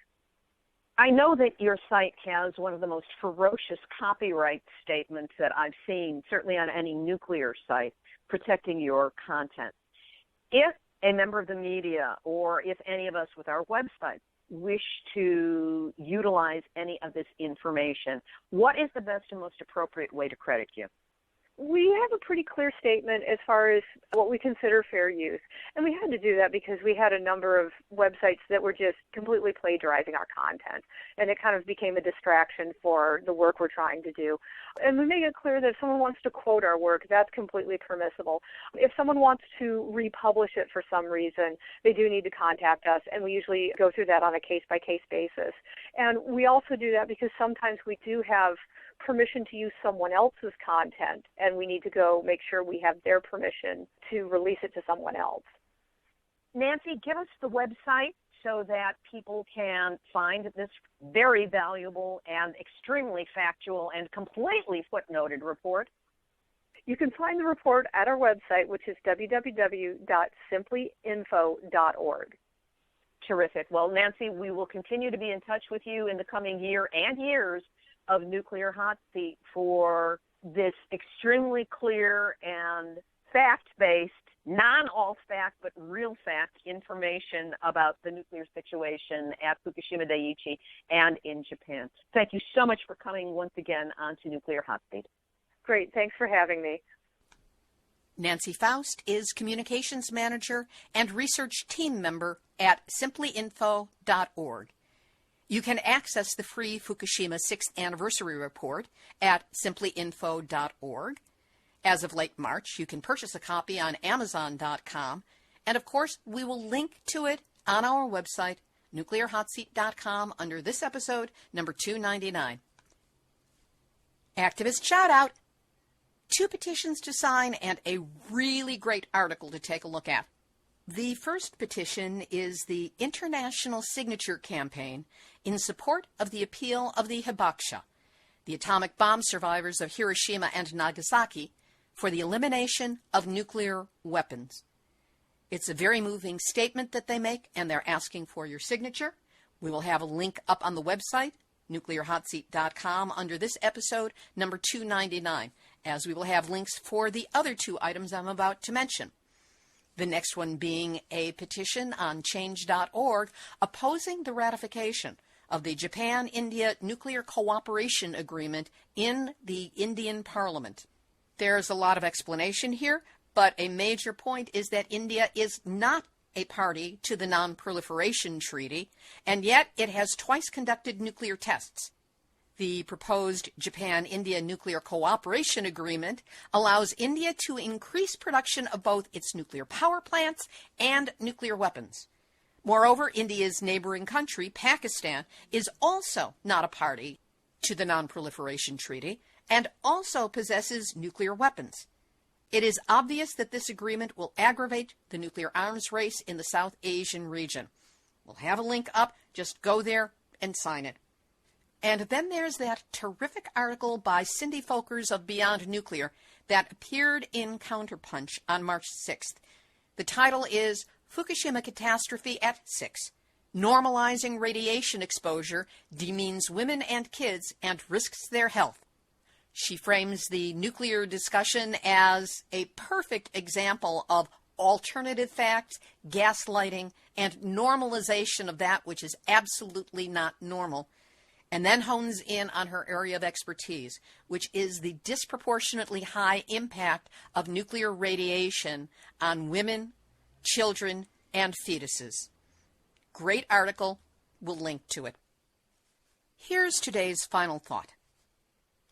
S5: I know that your site has one of the most ferocious copyright statements that I've seen, certainly on any nuclear site. protecting your content. If a member of the media or if any of us with our website wish to utilize any of this information, what is the best and most appropriate way to credit you?
S2: We have a pretty clear statement as far as what we consider fair use. And we had to do that because we had a number of websites that were just completely plagiarizing our content. And it kind of became a distraction for the work we're trying to do. And we make it clear that if someone wants to quote our work, that's completely permissible. If someone wants to republish it for some reason, they do need to contact us. And we usually go through that on a case-by-case basis. And we also do that because sometimes we do have permission to use someone else's content, and we need to go make sure we have their permission to release it to someone else.
S5: Nancy, give us the website so that people can find this very valuable and extremely factual and completely footnoted report.
S2: You can find the report at our website, which is www.simplyinfo.org.
S5: Terrific. Well, Nancy, we will continue to be in touch with you in the coming year and years of Nuclear Hot Seat for this extremely clear and fact-based, non-all-fact but real fact information about the nuclear situation at Fukushima Daiichi and in Japan. Thank you so much for coming once again onto Nuclear Hot Seat.
S2: Great. Thanks for having me.
S1: Nancy Faust is Communications Manager and Research Team Member at simplyinfo.org. You can access the free Fukushima 6th Anniversary Report at simplyinfo.org. As of late March, you can purchase a copy on Amazon.com. And, of course, we will link to it on our website, nuclearhotseat.com, under this episode, number 299. Activist shout-out. 2 petitions to sign and a really great article to take a look at. The first petition is the International Signature Campaign in support of the appeal of the Hibakusha, the atomic bomb survivors of Hiroshima and Nagasaki, for the elimination of nuclear weapons. It's a very moving statement that they make, and they're asking for your signature. We will have a link up on the website, nuclearhotseat.com, under this episode, number 299, as we will have links for the other 2 items I'm about to mention. The next one being a petition on change.org opposing the ratification of the Japan-India Nuclear Cooperation Agreement in the Indian Parliament. There's a lot of explanation here, but a major point is that India is not a party to the Non-Proliferation Treaty, and yet it has twice conducted nuclear tests. The proposed Japan-India Nuclear Cooperation Agreement allows India to increase production of both its nuclear power plants and nuclear weapons. Moreover, India's neighboring country, Pakistan, is also not a party to the Non-Proliferation Treaty and also possesses nuclear weapons. It is obvious that this agreement will aggravate the nuclear arms race in the South Asian region. We'll have a link up. Just go there and sign it. And then there's that terrific article by Cindy Folkers of Beyond Nuclear that appeared in Counterpunch on March 6th. The title is Fukushima Catastrophe at 6. Normalizing radiation exposure demeans women and kids and risks their health. She frames the nuclear discussion as a perfect example of alternative facts, gaslighting, and normalization of that which is absolutely not normal, and then hones in on her area of expertise, which is the disproportionately high impact of nuclear radiation on women, children, and fetuses. Great article. We'll link to it. Here's today's final thought.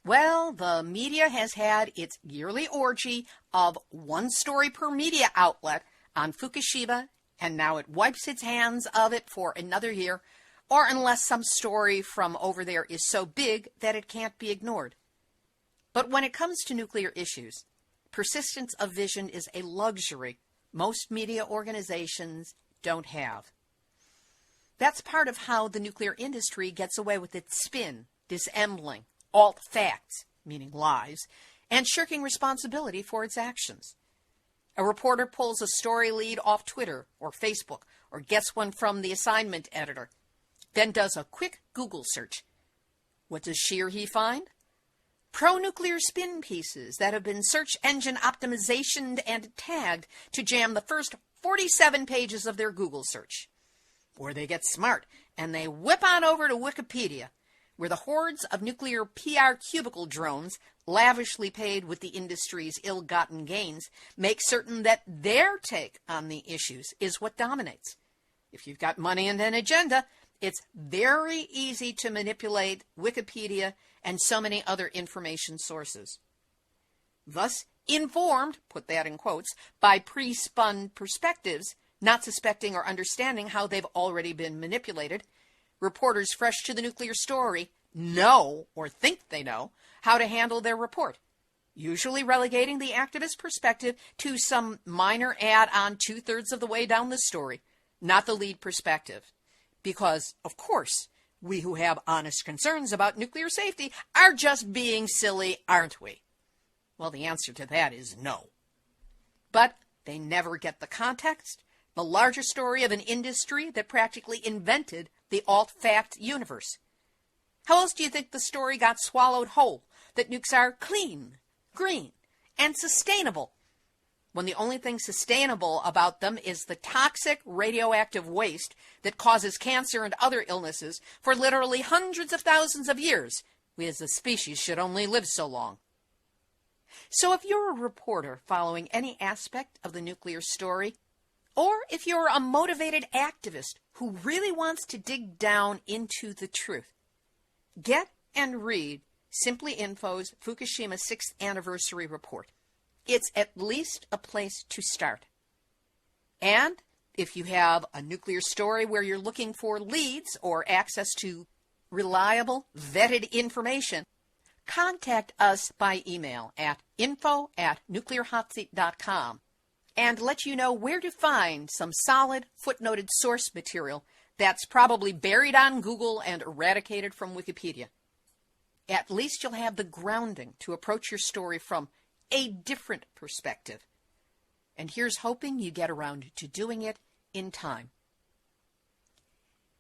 S1: Well, the media has had its yearly orgy of one story per media outlet on Fukushima, and now it wipes its hands of it for another year, or unless some story from over there is so big that it can't be ignored. But when it comes to nuclear issues, persistence of vision is a luxury most media organizations don't have. That's part of how the nuclear industry gets away with its spin, dissembling, alt facts, meaning lies, and shirking responsibility for its actions. A reporter pulls a story lead off Twitter or Facebook or gets one from the assignment editor, then does a quick Google search. What does she or he find? pro-nuclear spin pieces that have been search engine optimizationed and tagged to jam the first 47 pages of their Google search. Or they get smart and they whip on over to Wikipedia, where the hordes of nuclear PR cubicle drones, lavishly paid with the industry's ill-gotten gains, make certain that their take on the issues is what dominates. If you've got money and an agenda, it's very easy to manipulate Wikipedia and so many other information sources. Thus, informed, put that in quotes, by pre-spun perspectives, not suspecting or understanding how they've already been manipulated, reporters fresh to the nuclear story know, or think they know, how to handle their report, usually relegating the activist perspective to some minor add-on 2/3 of the way down the story, not the lead perspective. Because, of course, we who have honest concerns about nuclear safety are just being silly, aren't we? Well, the answer to that is no. But they never get the context, the larger story of an industry that practically invented the alt-fact universe. How else do you think the story got swallowed whole, that nukes are clean, green, and sustainable, when the only thing sustainable about them is the toxic radioactive waste that causes cancer and other illnesses for literally hundreds of thousands of years? We as a species should only live so long. So if you're a reporter following any aspect of the nuclear story, or if you're a motivated activist who really wants to dig down into the truth, get and read Simply Info's Fukushima 6th Anniversary Report. It's at least a place to start. And if you have a nuclear story where you're looking for leads or access to reliable, vetted information, contact us by email at info@nuclearhotseat.com and let you know where to find some solid footnoted source material that's probably buried on Google and eradicated from Wikipedia. At least you'll have the grounding to approach your story from a different perspective. And here's hoping you get around to doing it in time.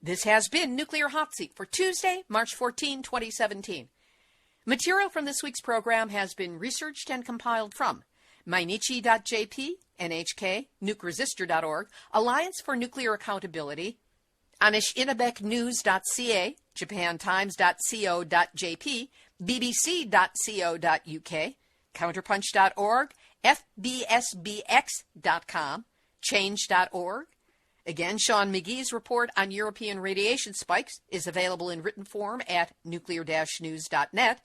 S1: This has been Nuclear Hot Seat for Tuesday, March 14, 2017. Material from this week's program has been researched and compiled from Mainichi.jp, NHK, NukeResister.org, Alliance for Nuclear Accountability, AnishInabekNews.ca, JapanTimes.co.jp, BBC.co.uk, Counterpunch.org, FBSBX.com, Change.org. Again, Sean McGee's report on European radiation spikes is available in written form at nuclear-news.net.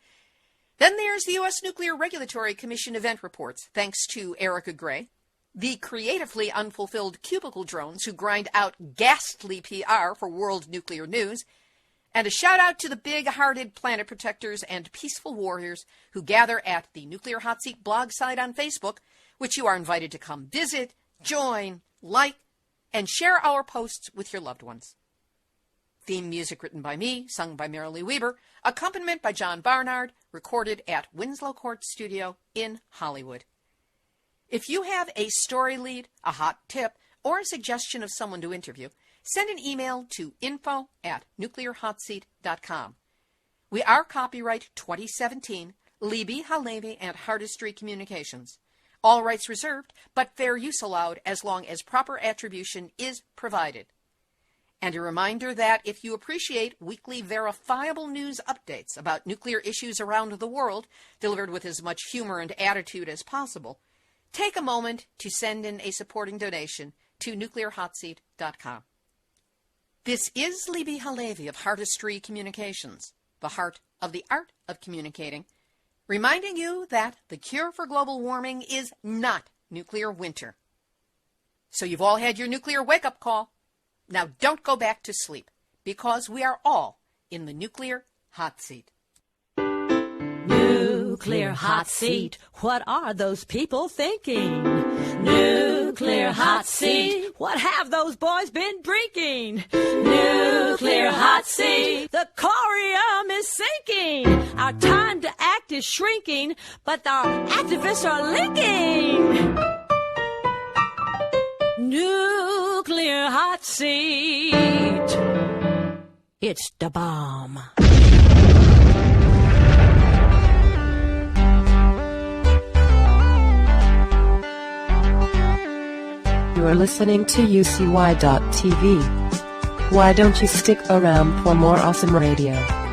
S1: Then there's the U.S. Nuclear Regulatory Commission event reports, thanks to Erica Gray. The creatively unfulfilled cubicle drones who grind out ghastly PR for world nuclear news. And a shout-out to the big-hearted planet protectors and peaceful warriors who gather at the Nuclear Hot Seat blog site on Facebook, which you are invited to come visit, join, like, and share our posts with your loved ones. Theme music written by me, sung by Marilee Weber, accompaniment by John Barnard, recorded at Winslow Court Studio in Hollywood. If you have a story lead, a hot tip, or a suggestion of someone to interview, send an email to info@nuclearhotseat.com. We are copyright 2017, Libby Halevi and Hardestry Communications. All rights reserved, but fair use allowed as long as proper attribution is provided. And a reminder that if you appreciate weekly verifiable news updates about nuclear issues around the world, delivered with as much humor and attitude as possible, take a moment to send in a supporting donation to nuclearhotseat.com. This is Libby Halevi of Hardestry Communications, the heart of the art of communicating, reminding you that the cure for global warming is not nuclear winter. So you've all had your nuclear wake-up call. Now don't go back to sleep, because we are all in the nuclear hot seat.
S3: Nuclear hot seat, what are those people thinking? Nuclear hot seat, what have those boys been drinking? Nuclear hot seat, the corium is sinking. Our time to act is shrinking, but our activists are linking. Nuclear hot seat, it's the bomb.
S6: You're listening to UCY.TV. Why don't you stick around for more awesome radio?